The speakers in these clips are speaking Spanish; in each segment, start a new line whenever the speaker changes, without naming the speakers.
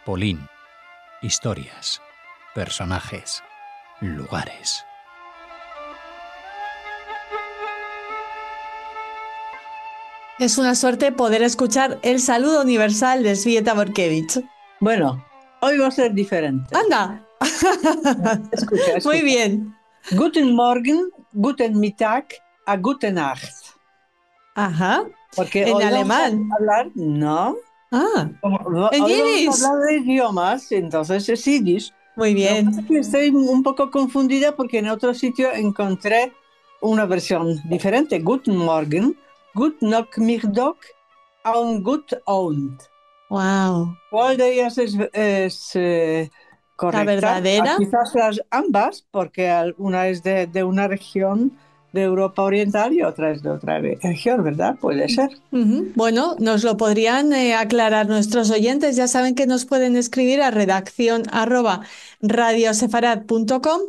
Polín. Historias, personajes, lugares.
Es una suerte poder escuchar el saludo universal de Svieta Borkevich.
Bueno, hoy va a ser diferente.
¡Anda!
Escucha.
Muy bien.
Guten Morgen, guten Mittag, a gute Nacht.
Ajá.
Porque
En
hoy
alemán.
vamos a hablar, ¿no?
Ah, en
Hoy vamos a
yiddish.
hablar de idiomas, entonces es yiddish.
Muy
Lo que pasa
bien.
es que estoy un poco confundida porque en otro sitio encontré una versión diferente. Guten Morgen, guten Nachmittag, und gut Abend.
Wow.
¿Cuál de ellas es
La
correcta?
verdadera.
Quizás las ambas, porque una es de una región de Europa Oriental y otra es de otra región, ¿verdad? Puede ser.
Ujú. Bueno, nos lo podrían aclarar nuestros oyentes. Ya saben que nos pueden escribir a redacción@radiosefarad.com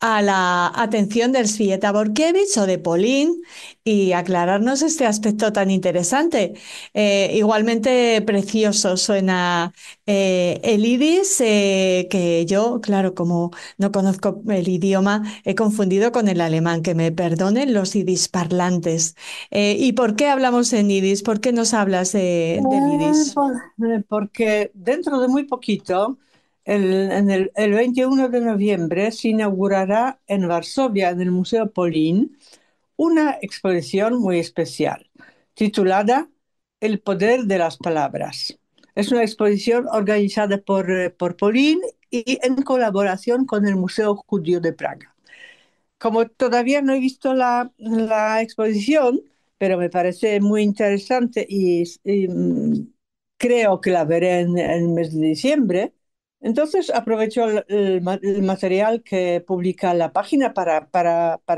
a la atención del Svieta Borkevich o de Polín y aclararnos este aspecto tan interesante. Igualmente precioso suena el yiddish, que yo, claro, como no conozco el idioma, he confundido con el alemán. Que me perdonen los yiddish parlantes. ¿Y por qué hablamos en yiddish? ¿Por qué nos hablas del yiddish?
Porque dentro de muy poquito, el 21 de noviembre, se inaugurará en Varsovia, en el Museo Polín, una exposición muy especial, titulada El poder de las palabras. Es una exposición organizada por Polín y en colaboración con el Museo Judío de Praga. Como todavía no he visto la exposición, pero me parece muy interesante y creo que la veré en el mes de diciembre, entonces aprovecho el material que publica la página para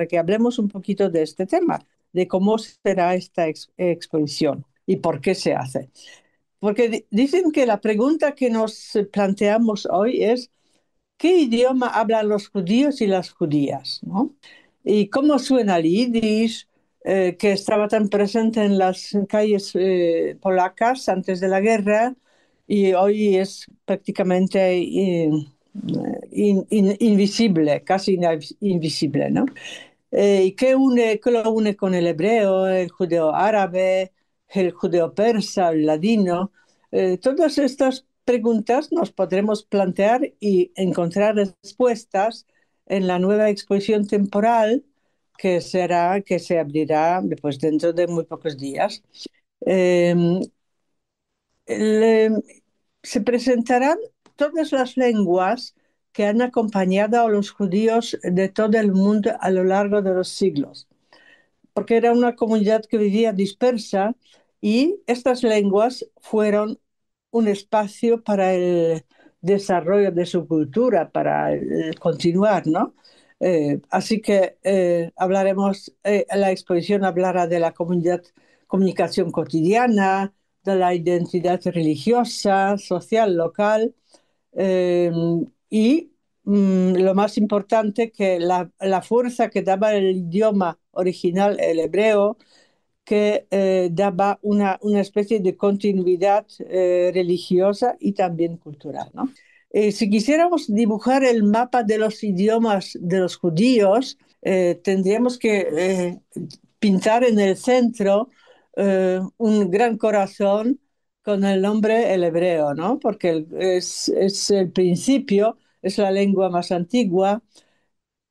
que hablemos un poquito de este tema, de cómo será esta exposición y por qué se hace. Porque dicen que la pregunta que nos planteamos hoy es: ¿qué idioma hablan los judíos y las judías? ¿No? ¿Y cómo suena el yiddish, que estaba tan presente en las calles polacas antes de la guerra y hoy es prácticamente invisible, casi invisible, ¿no? ¿Y qué lo une con el hebreo, el judeo árabe, el judeo persa, el ladino? Todas estas preguntas nos podremos plantear y encontrar respuestas en la nueva exposición temporal que se abrirá después dentro de muy pocos días. Eh, el- Se presentarán todas las lenguas que han acompañado a los judíos de todo el mundo a lo largo de los siglos, porque era una comunidad que vivía dispersa y estas lenguas fueron un espacio para el desarrollo de su cultura, para el continuar, ¿no? Así que la exposición hablará de la comunicación cotidiana, de la identidad religiosa, social, local, eh, y lo más importante, que la fuerza que daba el idioma original, el hebreo, que daba una especie de continuidad religiosa y también cultural, ¿no? Si quisiéramos dibujar el mapa de los idiomas de los judíos, tendríamos que pintar en el centro un gran corazón con el nombre el hebreo, ¿no? Porque es el principio, es la lengua más antigua,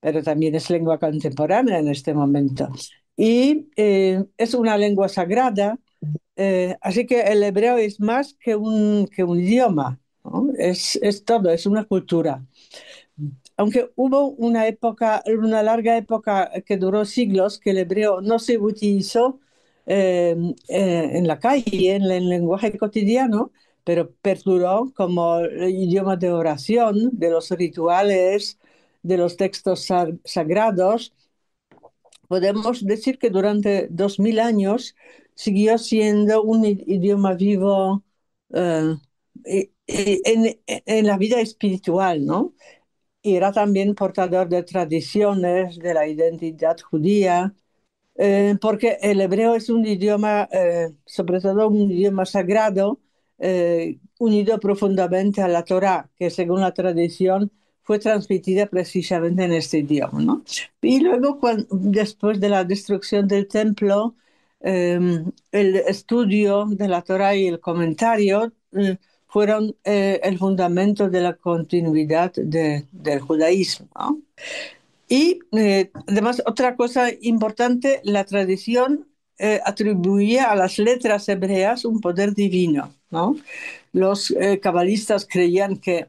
pero también es lengua contemporánea en este momento. Y es una lengua sagrada, así que el hebreo es más que un idioma, ¿no? Es todo, es una cultura. Aunque hubo una época, una larga época que duró siglos, que el hebreo no se utilizó en la calle, en el lenguaje cotidiano, pero perduró como el idioma de oración, de los rituales, de los textos sagrados. Podemos decir que durante 2000 años siguió siendo un idioma vivo eh, en la vida espiritual, ¿no? Y era también portador de tradiciones, de la identidad judía, porque el hebreo es un idioma, sobre todo un idioma sagrado, unido profundamente a la Torá, que según la tradición fue transmitida precisamente en este idioma, ¿no? Y luego, después de la destrucción del templo, el estudio de la Torá y el comentario fueron el fundamento de la continuidad del judaísmo, ¿no? Y además, otra cosa importante, la tradición atribuía a las letras hebreas un poder divino, ¿no? Los cabalistas creían que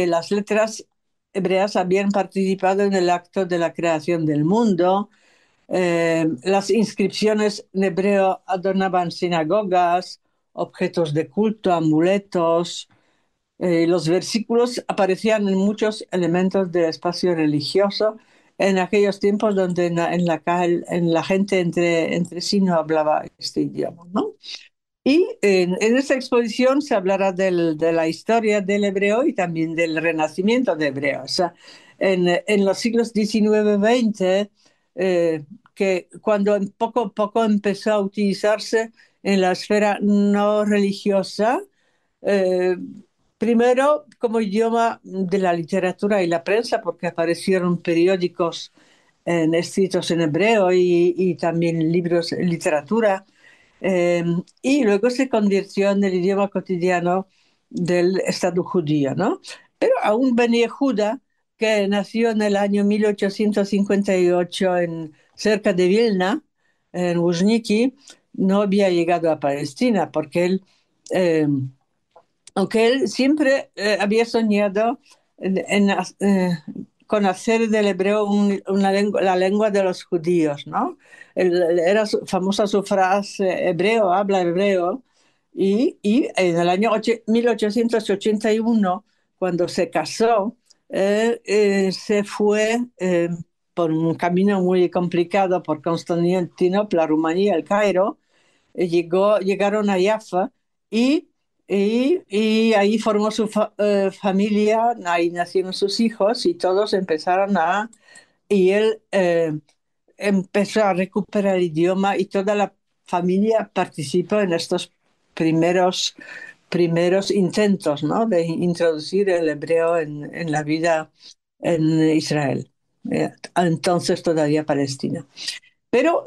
las letras hebreas habían participado en el acto de la creación del mundo. Las inscripciones en hebreo adornaban sinagogas, objetos de culto, amuletos. Los versículos aparecían en muchos elementos del espacio religioso en aquellos tiempos donde en la gente entre sí no hablaba este idioma, ¿no? Y en esta exposición se hablará de la historia del hebreo y también del renacimiento de hebreo. O sea, en los siglos XIX-XX, que cuando poco a poco empezó a utilizarse en la esfera no religiosa, eh, primero como idioma de la literatura y la prensa, porque aparecieron periódicos escritos en hebreo y también libros, literatura, y luego se convirtió en el idioma cotidiano del Estado judío, ¿no? Pero aún Ben Yehuda, que nació en el año 1858 cerca de Vilna, en Luzhniki, no había llegado a Palestina, porque eh, aunque él siempre había soñado con hacer del hebreo la lengua de los judíos, ¿no? Era famosa su frase, hebreo, habla hebreo, y en el año 1881, cuando se casó, se fue por un camino muy complicado por Constantinopla, Rumanía, el Cairo, llegaron a Jaffa y, y ahí formó su familia, ahí nacieron sus hijos y todos empezaron y él empezó a recuperar el idioma y toda la familia participó en estos primeros intentos, ¿no? De introducir el hebreo en la vida en Israel, entonces todavía Palestina. Pero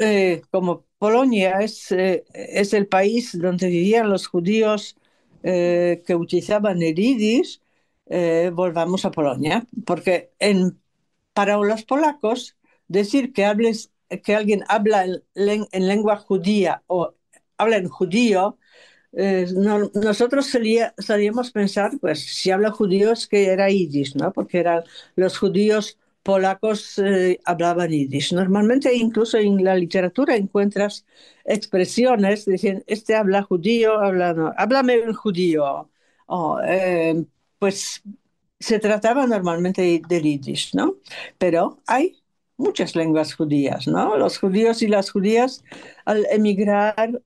como Polonia es el país donde vivían los judíos que utilizaban el yiddish, volvamos a Polonia, porque para los polacos decir que alguien habla en lengua judía o habla en judío, nosotros solíamos pensar, pues si habla judío es que era yiddish, ¿no? Porque eran los judíos polacos hablaban yiddish. Normalmente incluso en la literatura encuentras expresiones, dicen, este habla judío, no, háblame en judío. O, pues se trataba normalmente de yiddish, ¿no? Pero hay muchas lenguas judías, ¿no? Los judíos y las judías al emigrar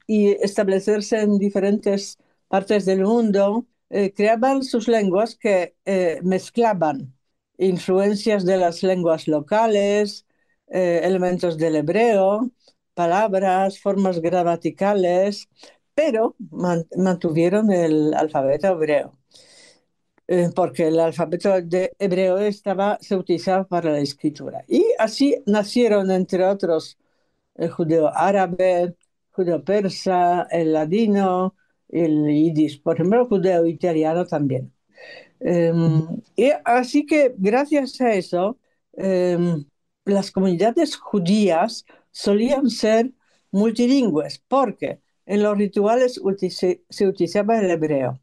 y establecerse en diferentes partes del mundo, creaban sus lenguas que mezclaban influencias de las lenguas locales, elementos del hebreo, palabras, formas gramaticales, pero mantuvieron el alfabeto hebreo. Porque el alfabeto de hebreo se utilizaba para la escritura. Y así nacieron, entre otros, el judeo árabe, judeo persa, el ladino, el yiddish, por ejemplo, el judeo italiano también. Y así que gracias a eso, las comunidades judías solían ser multilingües, porque en los rituales se utilizaba el hebreo.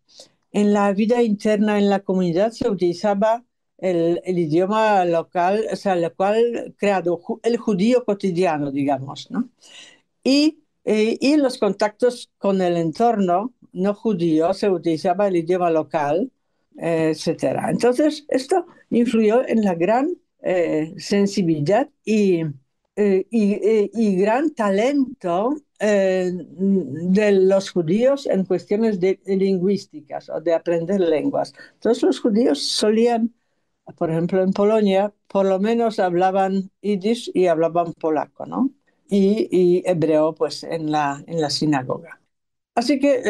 En la vida interna en la comunidad se utilizaba el idioma local, o sea, el cual creado el judío cotidiano, digamos, ¿no? Y en los contactos con el entorno no judío se utilizaba el idioma local, etcétera. Entonces, esto influyó en la gran sensibilidad y gran talento de los judíos en cuestiones lingüísticas o de aprender lenguas. Entonces los judíos solían, por ejemplo en Polonia, por lo menos hablaban yiddish y hablaban polaco, ¿no? Y hebreo pues en la sinagoga. Así que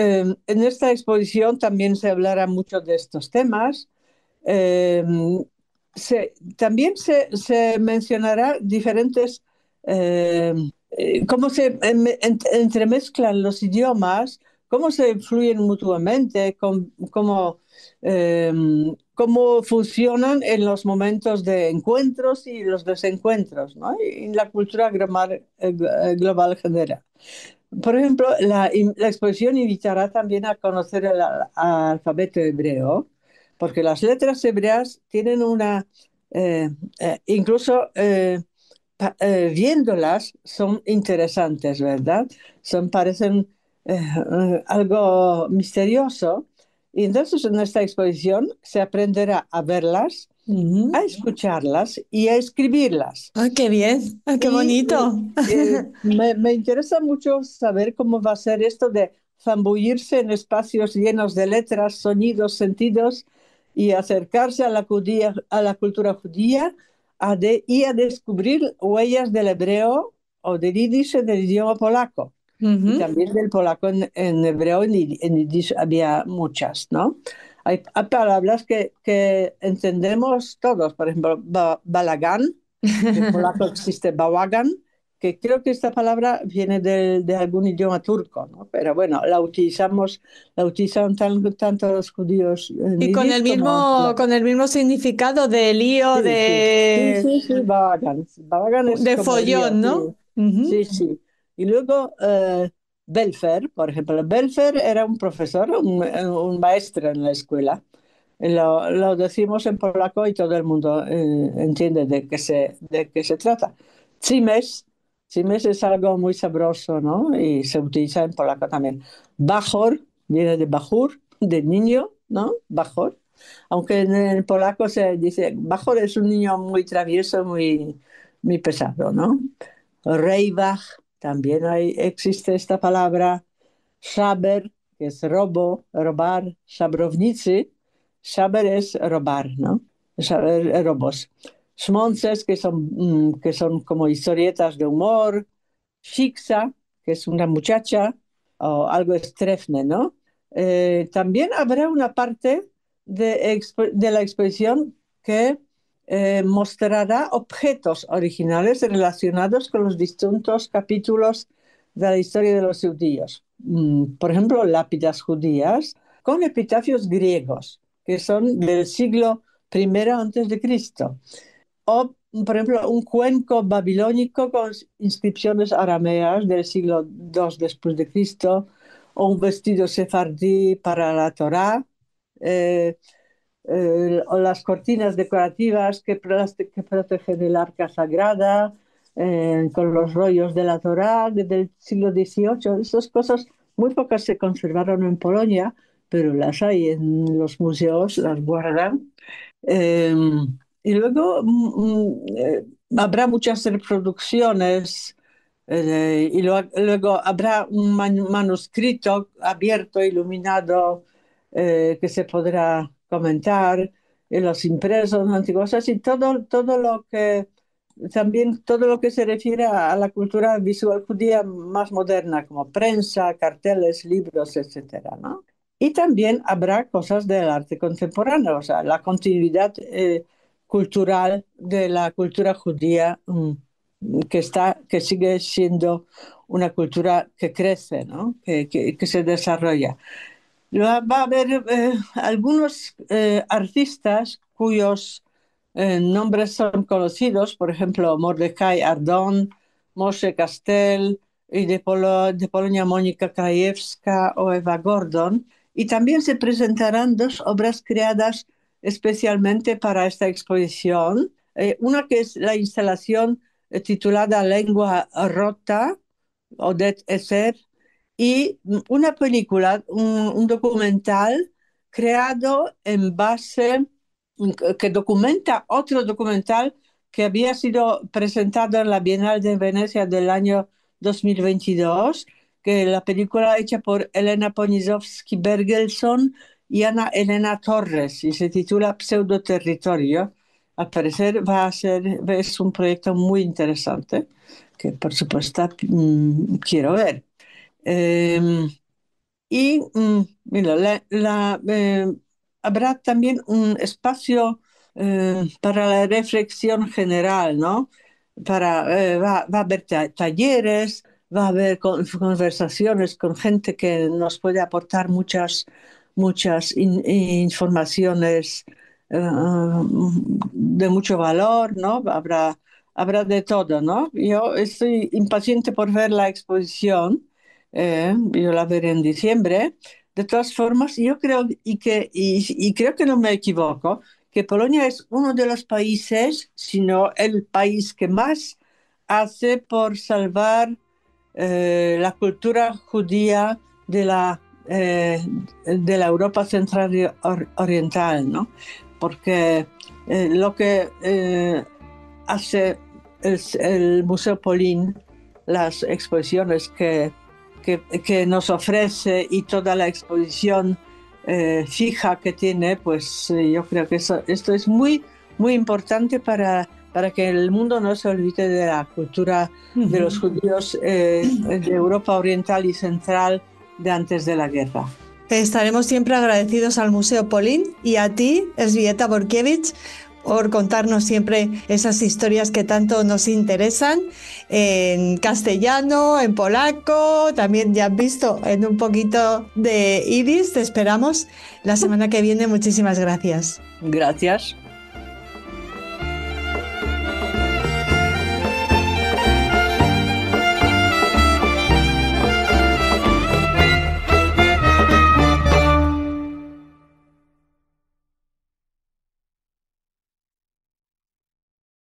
en esta exposición también se hablará mucho de estos temas. Eh, También se mencionará diferentes, eh, cómo se entremezclan los idiomas, cómo se influyen mutuamente, eh, cómo funcionan en los momentos de encuentros y los desencuentros, ¿no? Y en la cultura global general. Por ejemplo, la exposición invitará también a conocer el alfabeto hebreo, porque las letras hebreas tienen eh, incluso viéndolas son interesantes, ¿verdad? Parecen algo misterioso. Y entonces en esta exposición se aprenderá a verlas, a
Ujú.
escucharlas y a escribirlas.
¡Ay, qué bien! ¡Ay, qué
Y
bonito!
me interesa mucho saber cómo va a ser esto de zambullirse en espacios llenos de letras, sonidos, sentidos y acercarse a a la cultura judía y a descubrir huellas del hebreo o del yiddish del idioma polaco. Y
Ujú.
también del polaco en hebreo, en yiddish había muchas, ¿no? Hay palabras que entendemos todos, por ejemplo, balagán, que en polaco existe bałagan, que creo que esta palabra viene de algún idioma turco, ¿no? Pero bueno, la utilizan tanto los judíos en
Y
yiddish como en polaco.
con el mismo significado de lío,
Sí, sí, sí, sí, sí, bałagan. Bałagan es
de
como lío,
follón, ¿no?
sí, sí,
Ujú.
sí. Y luego Belfer, por ejemplo, Belfer era un profesor, un maestro en la escuela. Lo decimos en polaco y todo el mundo entiende de qué se trata. Cimes, cimes es algo muy sabroso, ¿no? Y se utiliza en polaco también. Bajor, viene de bajur, de niño, ¿no? Bajor. Aunque en el polaco se dice, Bajor es un niño muy travieso, muy pesado, ¿no? Reibach, también existe esta palabra. Szaber, que es robo, robar, szabrownicy. Szaber es robar, ¿no? Szaber, robos. Schmonces, que son como historietas de humor. Shiksa, que es una muchacha, o algo estrefne, ¿no? También habrá una parte de la exposición que mostrará objetos originales relacionados con los distintos capítulos de la historia de los judíos. Por ejemplo, lápidas judías con epitafios griegos, que son del siglo primero antes de Cristo. O, por ejemplo, un cuenco babilónico con inscripciones arameas del siglo II después de Cristo, o un vestido sefardí para la Torá, eh, o las cortinas decorativas que protegen el arca sagrada, con los rollos de la Torá del siglo XVIII. Esas cosas muy pocas se conservaron en Polonia, pero las hay en los museos, las guardan. Eh, y luego habrá muchas reproducciones y luego habrá un manuscrito abierto, iluminado, que se podrá comentar, en los impresos antiguos, así todo lo que también todo lo que se refiere a la cultura visual judía más moderna, como prensa, carteles, libros, etcétera, ¿no? Y también habrá cosas del arte contemporáneo, o sea, la continuidad cultural de la cultura judía que sigue siendo una cultura que crece, ¿no? Que se desarrolla. Va a haber algunos artistas cuyos nombres son conocidos, por ejemplo, Mordecai Ardon, Moshe Kastel y de Polonia Mónica Krajewska o Eva Gordon. Y también se presentarán dos obras creadas especialmente para esta exposición. Una que es la instalación titulada Lengua Rota, Odette Esser, y una película, un documental creado en base, que documenta otro documental que había sido presentado en la Bienal de Venecia del año 2022, que la película hecha por Elena Poniatowski-Bergelson y Ana Elena Torres, y se titula Pseudoterritorio. Al parecer es un proyecto muy interesante que por supuesto quiero ver. Eh, Y mira, habrá también un espacio para la reflexión general, ¿no? Va a haber talleres, va a haber conversaciones con gente que nos puede aportar muchas informaciones de mucho valor, ¿no? Habrá de todo, ¿no? Yo estoy impaciente por ver la exposición. Yo la veré en diciembre. De todas formas, yo creo y creo que no me equivoco, que Polonia es uno de los países, si no el país que más hace por salvar la cultura judía de la Europa central y oriental, ¿no? Porque lo que hace el Museo Polín, las exposiciones que nos ofrece y toda la exposición fija que tiene, pues yo creo que esto es muy, muy importante para que el mundo no se olvide de la cultura de los judíos de Europa Oriental y Central de antes de la guerra.
Estaremos siempre agradecidos al Museo Polín y a ti, Elżbieta Borkiewicz, por contarnos siempre esas historias que tanto nos interesan en castellano, en polaco, también ya has visto en un poquito de yiddish. Te esperamos la semana que viene. Muchísimas gracias.
Gracias.